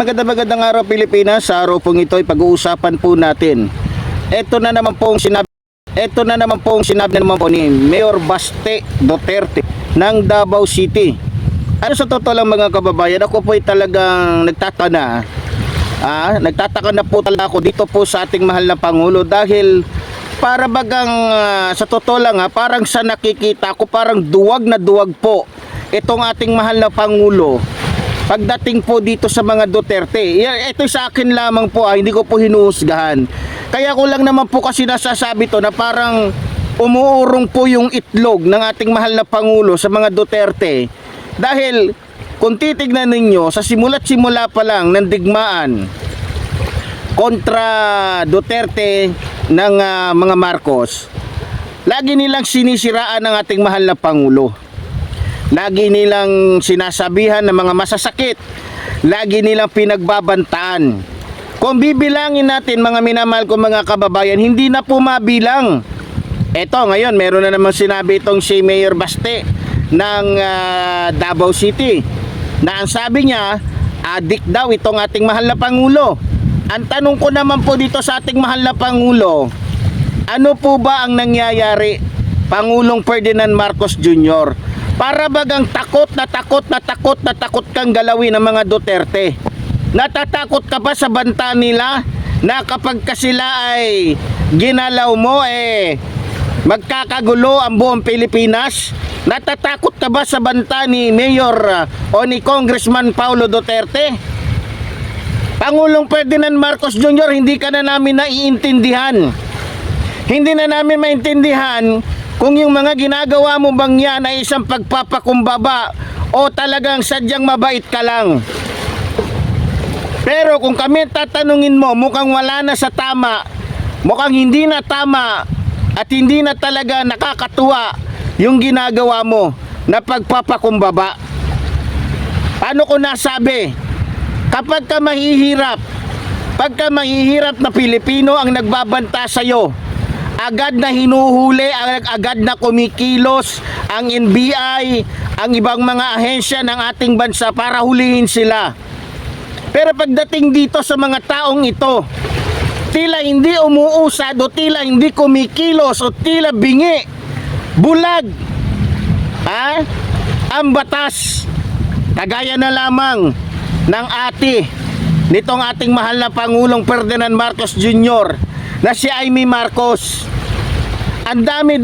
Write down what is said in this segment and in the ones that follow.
magandang araw Pilipinas. Sa araw pong ito ay pag-uusapan po natin. Ito na naman pong sinabi po ni Mayor Baste Duterte ng Davao City. Ano sa totoo lang mga kababayan, ako po ay talagang nagtataka na po talaga ako dito po sa ating mahal na Pangulo dahil para bagang sa totoo lang parang sa nakikita ko parang duwag na duwag po itong ating mahal na Pangulo pagdating po dito sa mga Duterte. Ito sa akin lamang po, hindi ko po hinuhusgahan. Kaya ko lang naman po kasi nasasabi to na parang umuurong po yung itlog ng ating mahal na Pangulo sa mga Duterte. Dahil kung titignan ninyo, sa simula't simula pa lang ng digmaan kontra Duterte ng mga Marcos, lagi nilang sinisiraan ng ating mahal na Pangulo. Lagi nilang sinasabihan ng mga masasakit. Lagi nilang pinagbabantaan. Kung bibilangin natin mga minamahal ko mga kababayan, hindi na po mabilang. Eto ngayon, meron na naman sinabi itong si Mayor Baste ng Davao City na ang sabi niya, adik daw itong ating mahal na Pangulo. Ang tanong ko naman po dito sa ating mahal na Pangulo, ano po ba ang nangyayari, Pangulong Ferdinand Marcos Jr.? Para bagang takot kang galawin ng mga Duterte. Natatakot ka ba sa banta nila na kapag ka sila ay ginalaw mo magkakagulo ang buong Pilipinas? Natatakot ka ba sa banta ni Mayor o ni Congressman Paulo Duterte? Pangulong Ferdinand Marcos Jr., hindi ka na namin naiintindihan. Hindi na namin maintindihan kung yung mga ginagawa mo bang yan ay isang pagpapakumbaba o talagang sadyang mabait ka lang. Pero kung kami tatanungin mo, mukhang wala na sa tama, mukhang hindi na tama at hindi na talaga nakakatuwa yung ginagawa mo na pagpapakumbaba. Paano ko nasabi? Kapag ka mahihirap na Pilipino ang nagbabanta sa'yo, agad na hinuhuli, agad na kumikilos ang NBI, ang ibang mga ahensya ng ating bansa para hulihin sila. Pero pagdating dito sa mga taong ito, tila hindi umuusad o tila hindi kumikilos o tila bingi, bulag ang batas. Kagaya na lamang ng ate nitong ating mahal na Pangulong Ferdinand Marcos Jr. na si Amy Marcos. Ang dami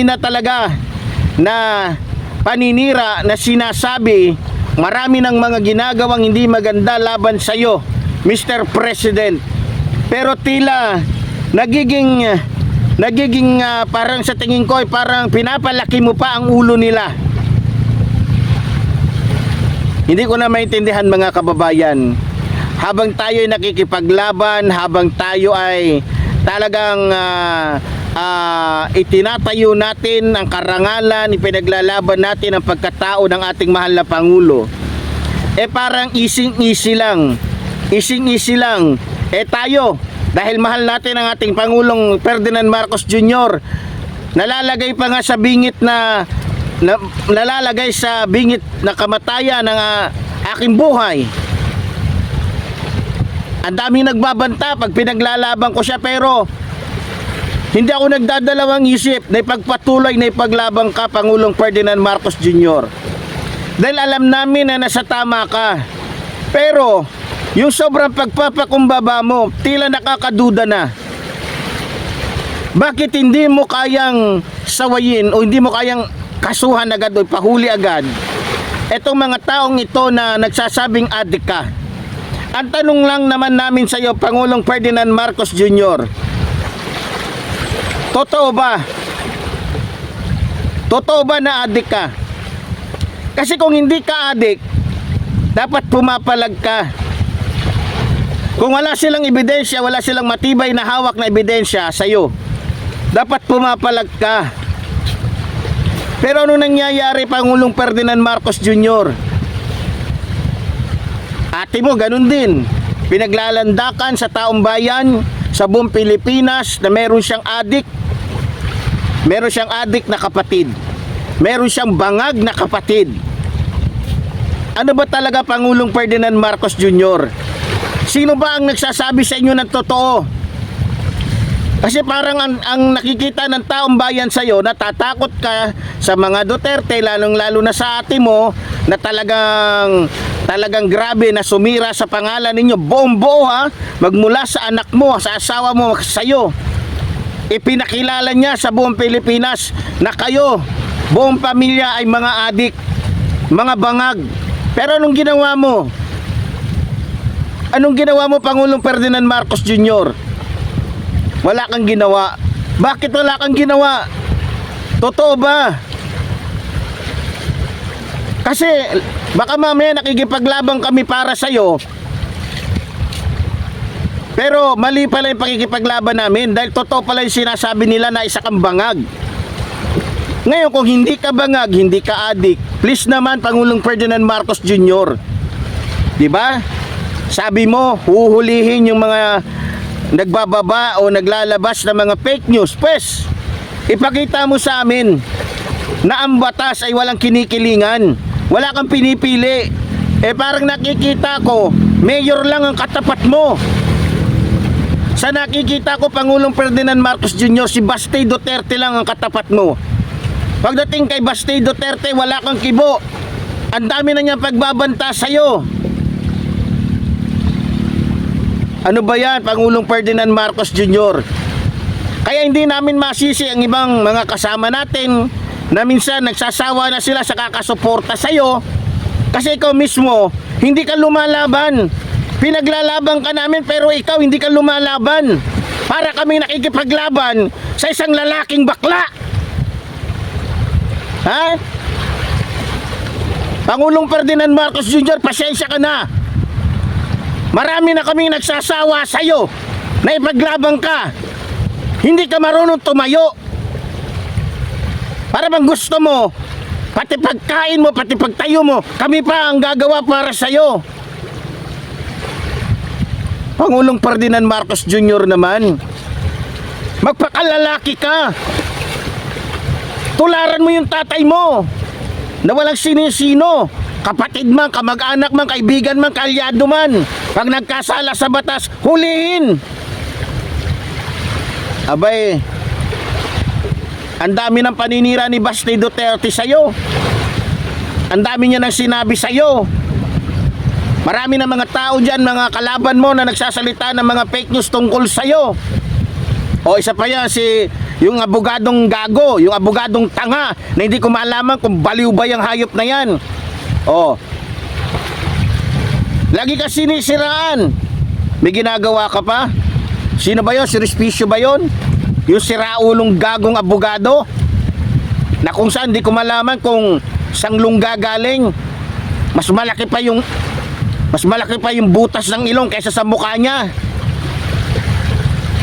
na talaga na paninira na sinasabi, marami ng mga ginagawang hindi maganda laban sa iyo, Mr. President. Pero tila nagiging parang sa tingin ko ay parang pinapalaki mo pa ang ulo nila. Hindi ko na maintindihan mga kababayan. Habang tayo ay nakikipaglaban, habang tayo ay talagang itinatayo natin ang karangalan, ipinaglalaban natin ang pagkatao ng ating mahal na Pangulo, parang easy lang. Tayo, dahil mahal natin ang ating Pangulong Ferdinand Marcos Jr., nalalagay pa nga sa bingit na kamatayan ng aking buhay. Ang daming nagbabanta pag pinaglalaban ko siya, pero hindi ako nagdadalawang isip na ipagpatuloy na ipaglaban ka, Pangulong Ferdinand Marcos Jr. Dahil alam namin na nasa tama ka. Pero yung sobrang pagpapakumbaba mo, tila nakakaduda na. Bakit hindi mo kayang sawayin o hindi mo kayang kasuhan agad o pahuli agad etong mga taong ito na nagsasabing adik ka? Ang tanong lang naman namin sa iyo, Pangulong Ferdinand Marcos Jr., totoo ba? Totoo ba na adik ka? Kasi kung hindi ka adik, dapat pumapalag ka. Kung wala silang ebidensya, wala silang matibay na hawak na ebidensya sa iyo, dapat pumapalag ka. Pero ano nangyayari, Pangulong Ferdinand Marcos Jr.? Ate mo ganun din, pinaglalandakan sa taong bayan, sa buong Pilipinas, na meron siyang adik na kapatid, meron siyang bangag na kapatid. Ano ba talaga Pangulong Ferdinand Marcos Jr.? Sino ba ang nagsasabi sa inyo ng totoo? Kasi parang ang nakikita ng taong bayan sa'yo, natatakot ka sa mga Duterte, lalong-lalo na sa ate mo, na talagang grabe na sumira sa pangalan ninyo. Buong buo ha, magmula sa anak mo, sa asawa mo, sa'yo. Ipinakilala niya sa buong Pilipinas na kayo, buong pamilya ay mga adik, mga bangag. Pero anong ginawa mo? Anong ginawa mo, Pangulong Ferdinand Marcos Jr.? Wala kang ginawa. Bakit wala kang ginawa? Totoo ba? Kasi baka mamaya nakikipaglabang kami para sa'yo, pero mali pala yung pakikipaglaban namin dahil totoo pala yung sinasabi nila na isa kang bangag. Ngayon kung hindi ka bangag, hindi ka adik, please naman Pangulong Ferdinand Marcos Jr. Diba? Sabi mo, huhulihin yung mga nagbababa o naglalabas ng mga fake news. Pues, ipakita mo sa amin na ang batas ay walang kinikilingan, wala kang pinipili. Parang nakikita ko, mayor lang ang katapat mo. Sa nakikita ko, Pangulong Ferdinand Marcos Jr., si Basti Duterte lang ang katapat mo. Pagdating kay Basti Duterte, wala kang kibo. Ang dami na niyang pagbabanta sa'yo. Ano ba yan, Pangulong Ferdinand Marcos Jr.? Kaya hindi namin masisi ang ibang mga kasama natin na minsan nagsasawa na sila sa kakasuporta sa'yo kasi ikaw mismo hindi ka lumalaban. Pinaglalaban ka namin pero ikaw hindi ka lumalaban. Para kami nakikipaglaban sa isang lalaking bakla. Ha? Pangulong Ferdinand Marcos Jr., pasensya ka na. Marami na kaming nagsasawa sa'yo na ipaglaban ka. Hindi ka marunong tumayo. Para bang gusto mo, pati pagkain mo, pati pagtayo mo, kami pa ang gagawa para sa'yo. Pangulong Ferdinand Marcos Jr. naman, magpakalalaki ka. Tularan mo yung tatay mo na walang sinisino, kapatid man, kamag-anak man, kaibigan man, kaalyado man. Pag nagkasala sa batas, hulihin. Abay, ang dami ng paninira ni Basti Duterte sa'yo. Ang dami niya nang sinabi sa'yo. Marami na mga tao dyan, mga kalaban mo na nagsasalita ng mga fake news tungkol sa'yo. O isa pa yan, yung abogadong gago, yung abogadong tanga na hindi ko malaman kung baliw ba yung hayop na yan. O, lagi ka sinisiraan. May ginagawa ka pa? Sino ba yun? Si Respicio ba yun? Yung siraulong gagong abogado na kung saan di ko malaman kung sang lungga galing. Mas malaki pa yung butas ng ilong kaysa sa mukha niya.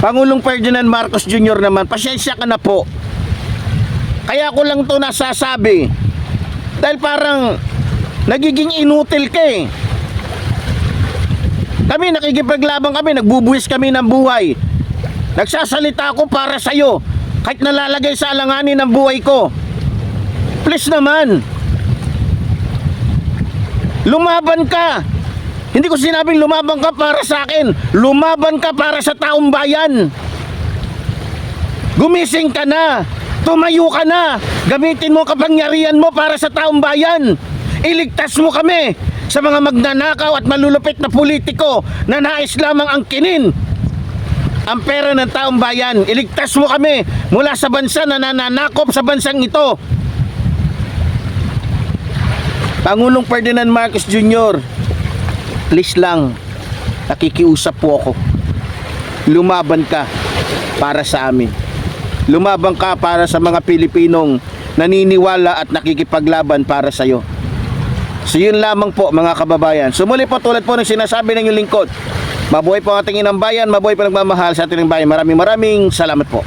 Pangulong Ferdinand Marcos Jr. naman, pasensya ka na po. Kaya ko lang to nasasabi dahil parang nagiging inutil ka eh. Kami nakikipaglaban kami, nagbubuwis kami ng buhay. Nagsasalita ako para sa'yo kahit nalalagay sa alanganin ng buhay ko. Please naman, lumaban ka. Hindi ko sinabing lumaban ka para sa akin. Lumaban ka para sa taong bayan. Gumising ka na. Tumayo ka na. Gamitin mo kapangyarihan mo para sa taong bayan. Iligtas mo kami sa mga magnanakaw at malulupit na politiko na nais lamang angkinin ang pera ng taong bayan. Iligtas mo kami mula sa bansa na nananakop sa bansang ito. Pangulong Ferdinand Marcos Jr., please lang, nakikiusap po ako. Lumaban ka para sa amin. Lumaban ka para sa mga Pilipinong naniniwala at nakikipaglaban para sa iyo. So yun lamang po mga kababayan. Sumuli po tulad po ng sinasabi ng inyong lingkod. Mabuhay po ang ating inang bayan, mabuhay po nagmamahal sa ating bayan. Maraming salamat po.